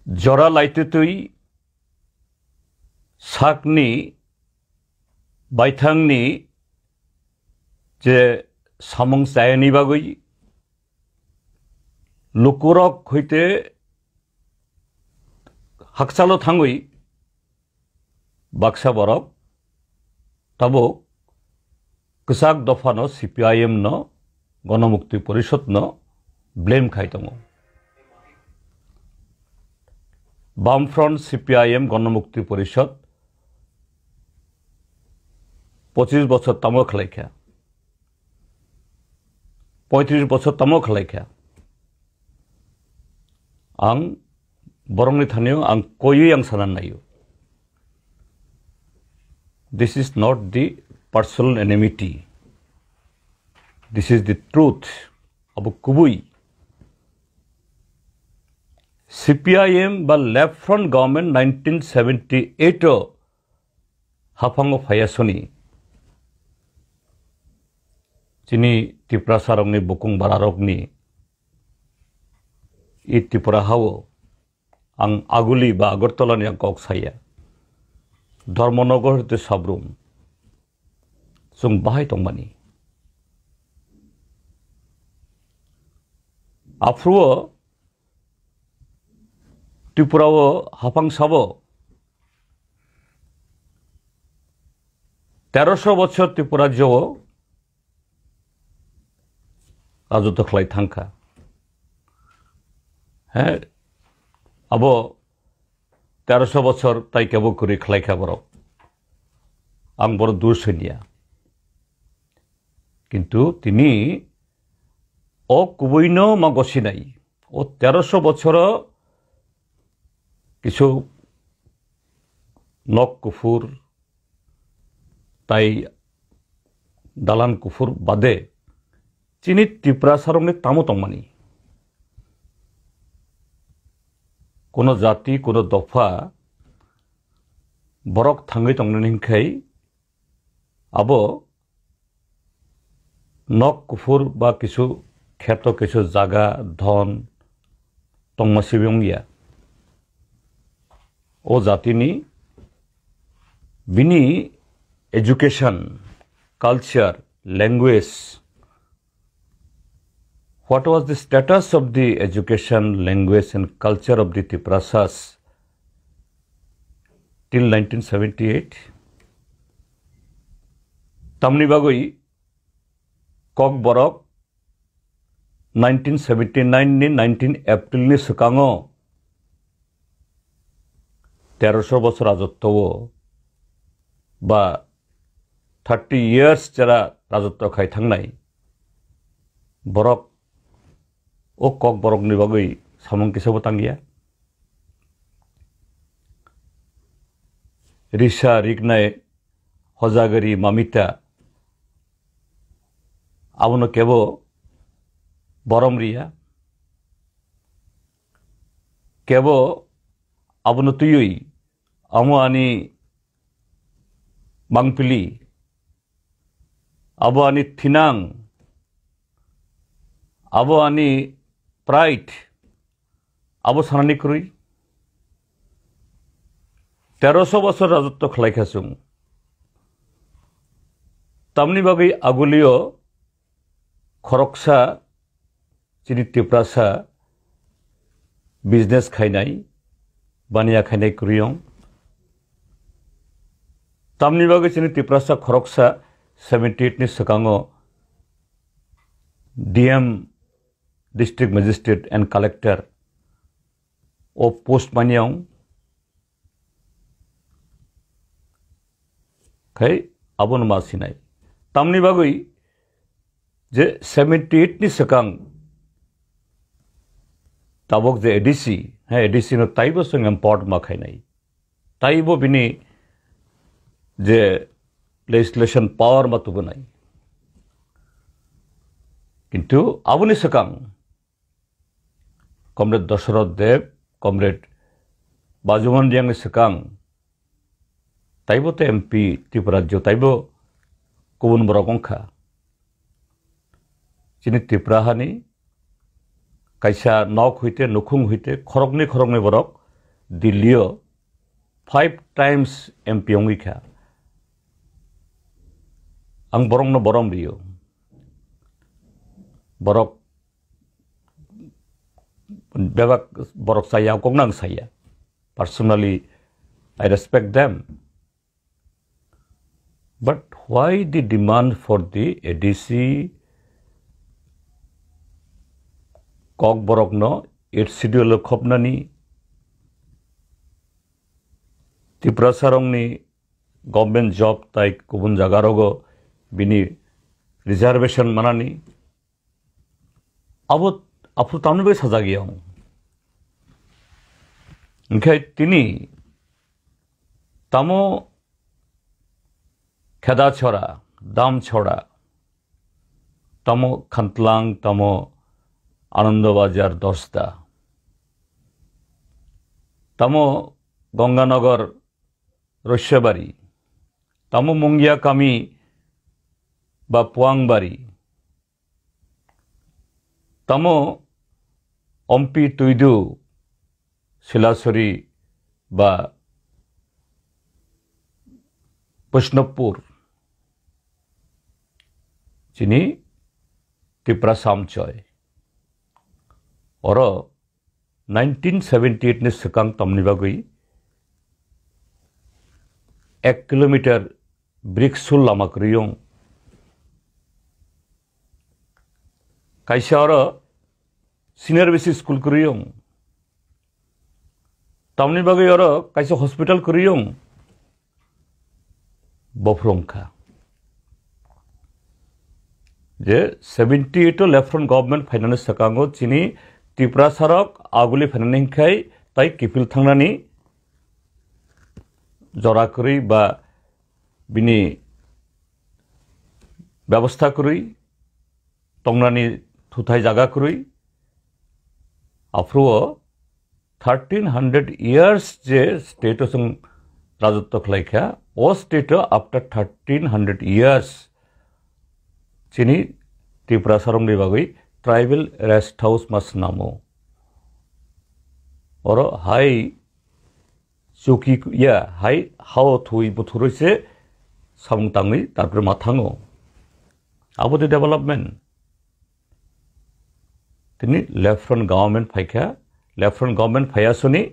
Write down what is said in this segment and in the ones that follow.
जरा लाइते तुई साकनी बायथांनि जे सामं जायनि बागै लुकुरक हईते हाकसालो थांगई बाक्सा बरक तबो कसाक दफा न CPIM न गणमुक्ति परिषद न ब्लेम खाई दङ बामफ्रंट CPIM गणमुक्ति परिषद 25 बছর तमो खलाइखा 35 बছर तमो खलाइखा आं बरंनि थानायाव आं कोयै आं सानना नायो This is not the personal enmity. This is the truth. अब कुबुई CPIM बा लेफ्ट फ्रंट गवर्नमेंट 1978 हाफांगो फायासनी जिनी त्रिपुरा सारंगनि बुकुं बारारकनि इ त्रिपुरा हावो आं आगुली बा आगरतलानि आं कक साया धर्मनगर हते साब्रुम जों बाहाय दंबानि आफ्रुओ त्रिपुराओ हाफां साबो 1300 बছর त्रिपुरा जो राजत्व खलाई थांखा है अब 1300 बছর ताई केबो करी खलाइखा बर आं बर दूर सैनिया किन्तु तिनी ओ कुबैनो मा गसिनाय ओ 1300 बছर किछु नक कुफुर ताई दालान कुफुर बादे चिनी त्रिपुरा सारंगनि तामो तंमानि कोनो जाति कोनो दफा बरक थांगै तंगनि हिंखाय आबो नक कुफुर बा किछु खेत किछु जागा धन तंमासिबिंगिया ओ जातिनि बिनी education culture language What was the status of the education, language and culture of the Tiprasas till 1978? Tamni bagoi kok borok 1979 ni 19 April ni sekango 1300 বছর রাজত্ব বা 30 years যারা রাজত্ব খাই থাংনাই বরক ओ कक बरकनि बागै सामं किसाबो तांगिया रिसा रिगनाय हजागरी मामिता आबनो केबो बरमरिया केबो आबनो तुयुई आमो आनी बांगपिली आबो आनी थिनांग आबो आनी प्राइड आबो सानानि क्रुई 1300 बছর राजत्व खलाइखासुं तामनि बागै आगुलियो खरकसा चिनि त्रिपुरासा बिजनेस खायनाय बानिया खायनाय क्रुइयं तामनि बागै चिनि त्रिपुरासा खरकसा 78 नि सकांगो DM district magistrate and collector ओ पोस्ट मानियां खाय आबोन मासिनाय तामनि बागै जे 78 नि सकां ताबक जे एडीसी है एडीसी नो ताइबो संग इम्पोर्ट मा खायनाय ताइबो बिनि जे लेजिस्लेशन पावर मा तुबनाय किन्तु आबोनि सकां कमरेड दशरथ देव कमरेड बाजुमन रियांनि सकां ताइबो ते MP त्रिपुरा जो ताइबो गुबुन बरकंखा चिनि त्रिपुरा हानि कायसा नक हईते नुखुं हईते खरकनि बरक Dillio 5 times MP ongika. Ang borong no borom rio. Borok bebak borok saya kong nang saya. Personally, I respect them. But why the demand for the ADC kok borok no its schedule khopnani Tripura sarong ni government job tai kubun jagarogo bini reservation manani abot apu tamne be sajagiyong ingkai tini tamo kheda chora dam chora tamo khantlang tamo Anandabazar 10টা তামো গঙ্গানগর রস্যাবাড়ি তামো মঙ্গিয়া কামি বা পোয়াংবাড়ি তামো অম্পি তুইদু শিলাসরি বা বৈষ্ণবপুর চিনি Tripura সামচয় Oro 1978 ni sekang tamni bagui 1 kilometer briksul lama kriyong kaisa oro senior basic school kriyong tamni bagui oro kaisa hospital kriyong bofrongkha je 78 left from government finance sekango chini Tripura sarok aguli financing khai tai kipil thangnani jora kori ba bini ব্যবস্থা kori tongnani thuthai jaga kori afro 1300 years je state osung rajotto khlaikha o state after 1300 years chini Tripura sarong ni bagui tribal rest house mas namo oro hai chuki ya hai how thui buthurise samtangni tarpore mathango abodi development tini left front government phaikha left front government phayasoni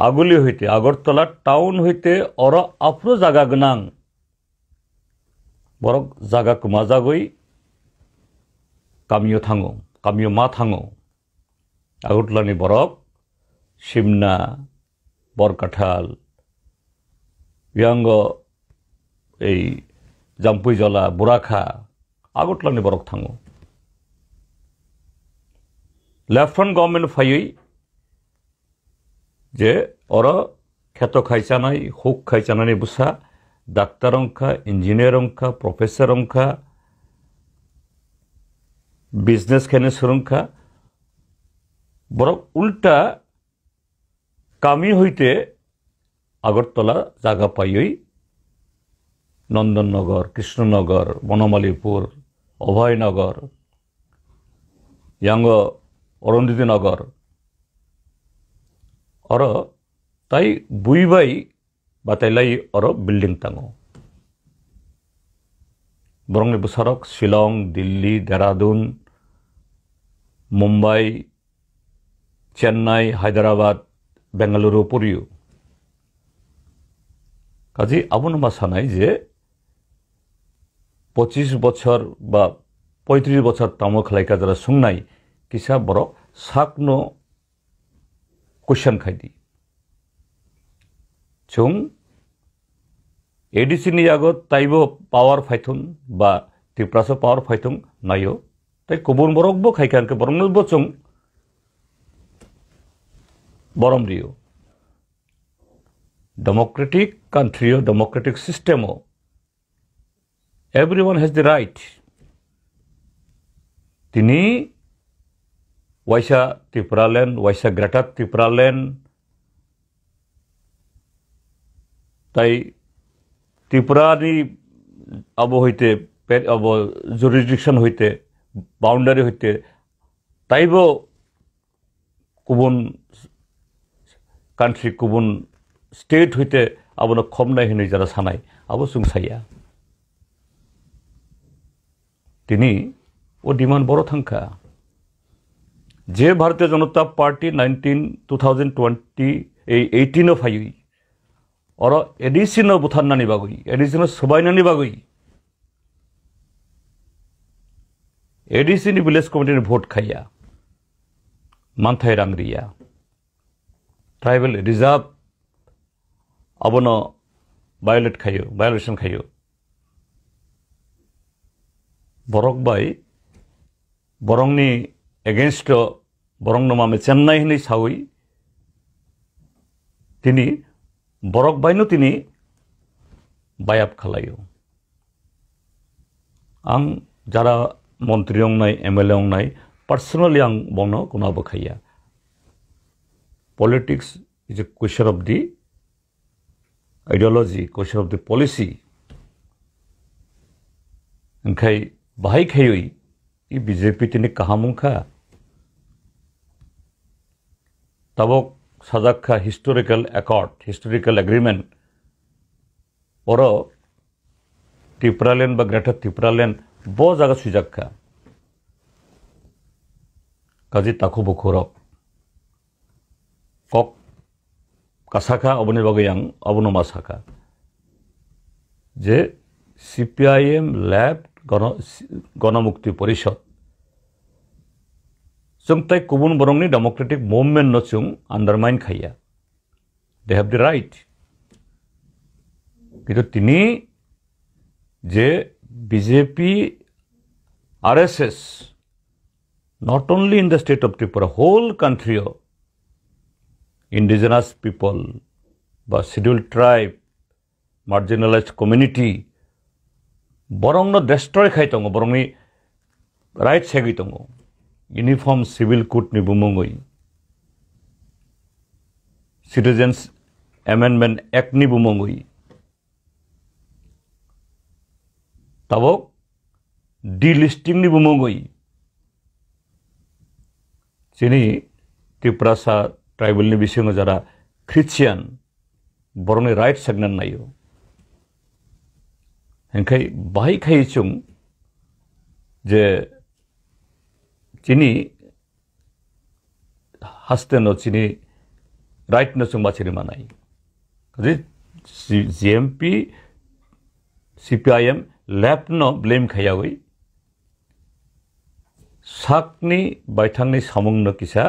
aguli hoite agartala town hoite oro afro jaga gnang borok jaga kumajagoi kamio thango kamio ma thango agutlani borok simna borkathal yango ei jampui jola burakha agutlani borok thango left front government phayoi je oro kheto khaisanai huk khaisanani busa doctor অংখা engineer অংখা professor অংখা business খেনে সুরংখা বড় উল্টা কামি হইতে আগরতলা জায়গা পাইই নন্দননগর কৃষ্ণনগর বনমালীপুর অভয়নগর ইয়াঙ্গ অরুন্ধতিনগর অর তাই বুইবাই Batailai oro building tango. Borong busarok Shillong, Delhi, Dehradun, Mumbai, Chennai, Hyderabad, Bengaluru, Puriu. Kaji abun masanai je 25 বছর বা 35 বছর তামো খলাইকা যারা সুংনাই কিসা বড় সাকনো question খাইদি chung ADC ni agot taibo power phaithun ba Tripura power phaithung nayo tai kubun borok bo khaikan ke borong bo chung borom rio democratic country democratic system everyone has the right tini waisa Tripura land waisa greater Tripura land তাই ত্রিপুরানি আবো হইতে আবো jurisdiction হইতে boundary হইতে তাইব কুবন country गुबुन state हইতে आबनो खमनाय होनै Zara सानाय आबो सुंसाया तिनी ओ डिमान्ड बरो थांखा जे भारतीय जनता पार्टी 2020 फायु और एडिशन बुथारनानै बागै एडिशन सबायनानै बागै एडिशन विलेज कमिटी भोट खाया मानथाय रांरिया ट्राइबल रिजर्व अबनो वायलेशन खायो बरक बाय बरंनि एगेंस्ट बरं नमामे चेन्नाई हनै सावै तिनी बरक बायनो तिनी बायाब खालायो आं जारा मंत्री अंनाय एमएलए अंनाय पर्सनली आं बनो गुनाबो खाया politics is a question of the ideology question of the policy ओंखाय बाहाय खायै ई बीजेपी तिनी काहामुखा तबक साजाखा हिस्टोरिकल एकॉर्ड हिस्टोरिकल एग्रीमेंट और त्रिपुरालैंड बा ग्रेटर त्रिपुरालैंड बो जागा सुजाखा काजी ताकु बखुरक कक कासाखा अबनि बागै आं अबनो मासाखा जे सीपीआईएम लेफ्ट गणमुक्ति परिषद जों तै गुबुन बरंनि डेमोक्रेटिक मूवमेंट न जों अंडरमाइन खाया दे हैव द राइट किन्तु तिनी जे BJP RSS not only in the state of Tripura whole country indigenous people but scheduled tribe marginalized community borong no destroy khai tongo borong ni right segi tongo uniform civil code ni bumongoi citizens amendment act ni bumongoi tabok delisting ni bumongoi चीनी त्रिपुरासा tribal नि विषय में जरा Christian बरंनि right सेगनन नायो हेंखाय बाहाय खाय चुं जे चीनी हास्ते न चीनी राइट न चुं बाचिरि मानाय जे जीएमपी सीपीआईएम लेफ्ट न ब्लेम खायावै साकनी बायथांनि सामुंनो किसा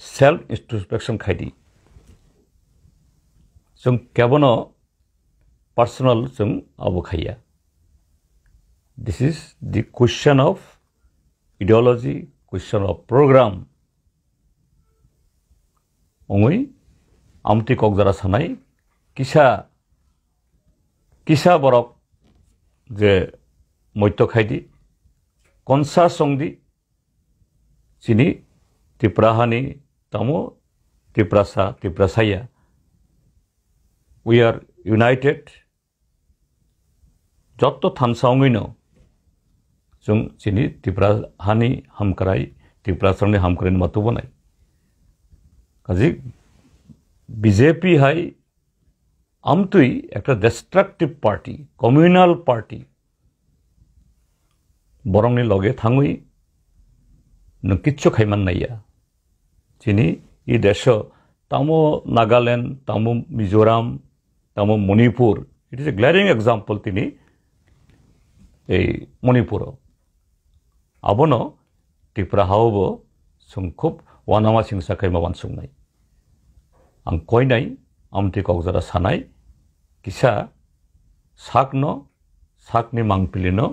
सेल्फ इंट्रोस्पेक्शन खायदि जों केबनो पर्सनल जों आबो खाया this is the question of ideology question of programme ओंगै आमति ककजारा सानाय किसा बरक जे मध्य खायदि कनसा संदि चीनी त्रिपुराहानि तामो त्रिपुरासाया we are united जत्तो थानसावङैनो जों चीनी त्रिपुराहानि हामक्राय त्रिपुरासंनि हामक्रायनि मातु बनाय काजि बीजेपी हाय आमतुई एकटा डिस्ट्रक्टिव पार्टी कम्युनल पार्टी बरंनि लगे थाङै नों किच्छु खायमान नाया चीनी ई देश तामो नागालैंड तामो मिजोराम तामो Manipur it is a glaring example तिनी ए मणिपुर आबनो त्रिपुरा हावबो जों खूब वानामा सिंसा खायमा वानसुंनाय आं कयनाय आमति ककजारा सानाय किसा साकनो साकनि मांपिलिनो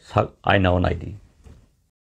sak ainaw naidi